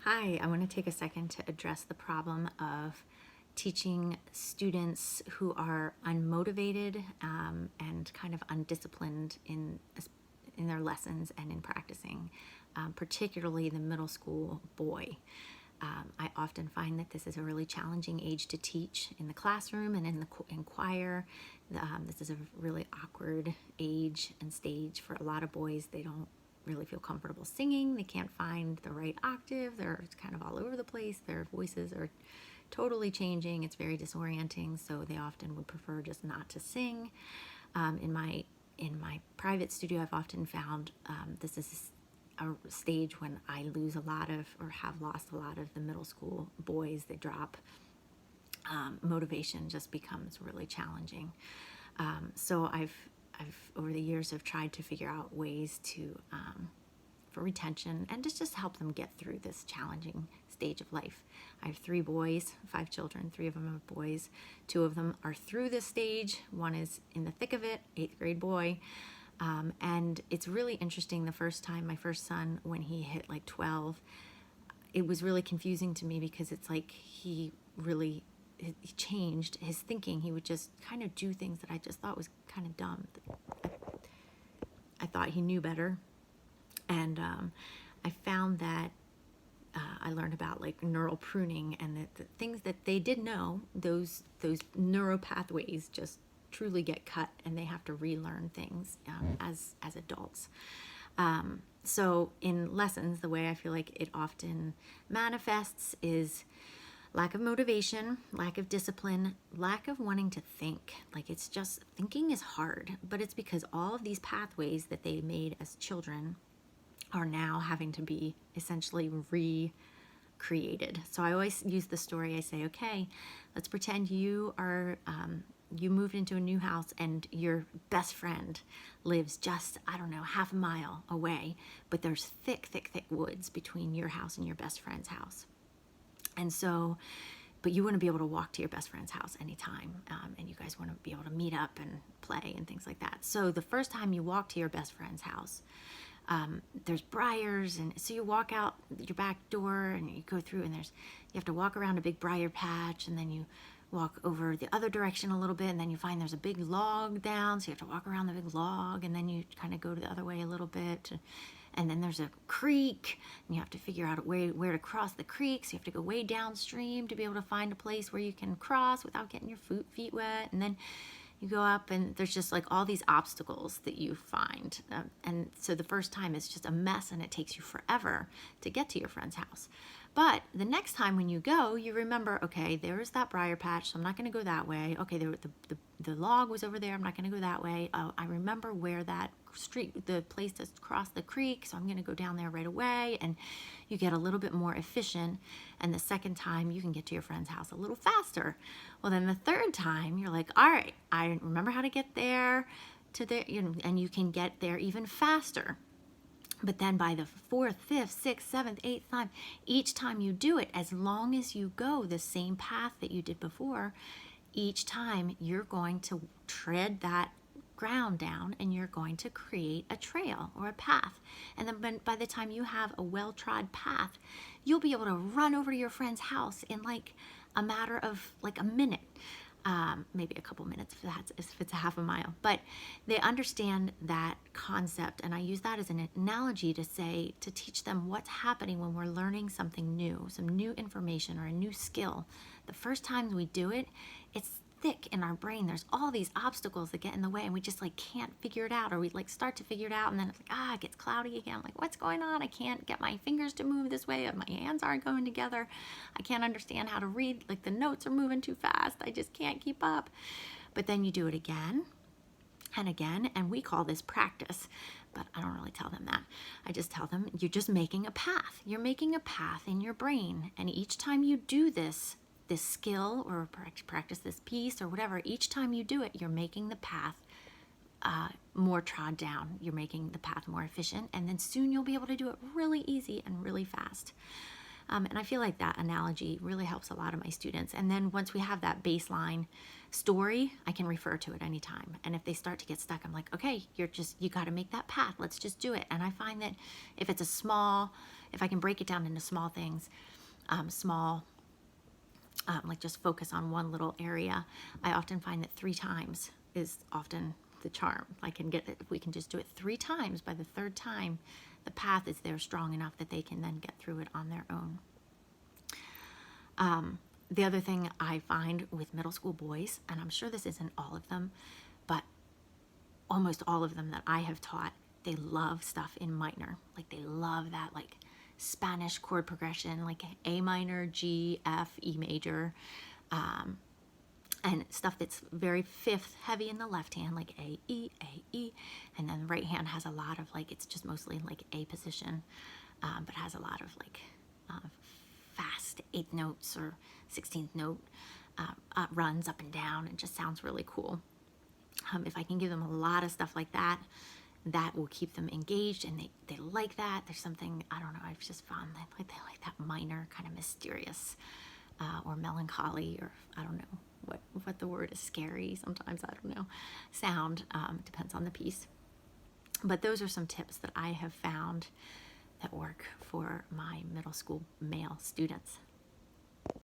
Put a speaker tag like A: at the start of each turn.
A: Hi, I want to take a second to address the problem of teaching students who are unmotivated and kind of undisciplined in their lessons and in practicing, particularly the middle school boy. I often find that this is a really challenging age to teach in the classroom and in choir. This is a really awkward age and stage for a lot of boys. They don't really feel comfortable singing. They can't find the right octave. They're kind of all over the place. Their voices are totally changing. It's very disorienting, so they often would prefer just not to sing. In my private studio, I've often found this is a stage when I lose a lot of, or have lost a lot of, the middle school boys. They drop. Motivation just becomes really challenging. So I've over the years have tried to figure out ways to for retention and to just help them get through this challenging stage of life. I have 3 boys, 5 children, 3 of them are boys. 2 of them are through this stage. One is in the thick of it, 8th grade boy. And it's really interesting. The first time, my first son, when he hit like 12, it was really confusing to me because it's like he changed his thinking. He would just kind of do things that I just thought was kind of dumb. I thought he knew better. And I found that I learned about like neural pruning, and that the things that they did know, those neural pathways just truly get cut, and they have to relearn things as adults. So in lessons, the way I feel like it often manifests is lack of motivation, lack of discipline, lack of wanting to think. Like, it's just, thinking is hard, but it's because all of these pathways that they made as children are now having to be essentially recreated. So I always use the story. I say, okay, let's pretend you are you moved into a new house and your best friend lives just, I don't know, half a mile away, but there's thick woods between your house and your best friend's house. And so, but you want to be able to walk to your best friend's house anytime, and you guys want to be able to meet up and play and things like that. So the first time you walk to your best friend's house, there's briars, and so you walk out your back door and you go through, and you have to walk around a big briar patch, and then you walk over the other direction a little bit, and then you find there's a big log down, so you have to walk around the big log, and then you kind of go the other way a little bit, and then there's a creek, and you have to figure out where to cross the creek, so you have to go way downstream to be able to find a place where you can cross without getting your feet wet, and then you go up, and there's just like all these obstacles that you find. And so the first time it's just a mess, and it takes you forever to get to your friend's house. But the next time when you go, you remember, okay, there's that briar patch, so I'm not going to go that way. Okay, the log was over there. I'm not going to go that way. Oh, I remember where that street, the place to cross the creek, so I'm going to go down there right away. And you get a little bit more efficient, and the second time you can get to your friend's house a little faster. Well, then the third time you're like, all right, I remember how to get there and you can get there even faster. But then by the 4th, 5th, 6th, 7th, 8th time, each time you do it, as long as you go the same path that you did before, each time you're going to tread that ground down, and you're going to create a trail or a path. And then by the time you have a well-trod path, you'll be able to run over to your friend's house in like a matter of like a minute. Maybe a couple minutes if it's a half a mile. But they understand that concept, and I use that as an analogy to teach them what's happening when we're learning something new, some new information or a new skill. The first time we do it, it's thick in our brain. There's all these obstacles that get in the way, and we just like can't figure it out, or we like start to figure it out, and then it's like, it gets cloudy again. I'm like, what's going on? I can't get my fingers to move this way. My hands aren't going together. I can't understand how to read. Like, the notes are moving too fast. I just can't keep up. But then you do it again and again, and we call this practice. But I don't really tell them that. I just tell them, you're just making a path. You're making a path in your brain, and each time you do this skill or practice this piece or whatever, each time you do it, you're making the path more trod down. You're making the path more efficient, and then soon you'll be able to do it really easy and really fast. And I feel like that analogy really helps a lot of my students. And then once we have that baseline story, I can refer to it anytime. And if they start to get stuck, I'm like, okay, you got to make that path. Let's just do it. And I find that if it's a small if I can break it down into small things, like just focus on one little area, I often find that 3 times is often the charm. I can get it, if we can just do it 3 times, by the 3rd time, the path is there strong enough that they can then get through it on their own. The other thing I find with middle school boys, and I'm sure this isn't all of them, but almost all of them that I have taught, they love stuff in minor. Like they love that like Spanish chord progression, like A minor, G, F, E major, and stuff that's very 5th heavy in the left hand, like A, E, and then the right hand has a lot of like, it's just mostly like A position, but has a lot of like fast 8th notes or 16th note runs up and down, and just sounds really cool. If I can give them a lot of stuff like that, that will keep them engaged, and they like that. There's something, I don't know, I've just found that they like that minor kind of mysterious or melancholy, or I don't know what the word is, scary sometimes, I don't know, sound, depends on the piece. But those are some tips that I have found that work for my middle school male students.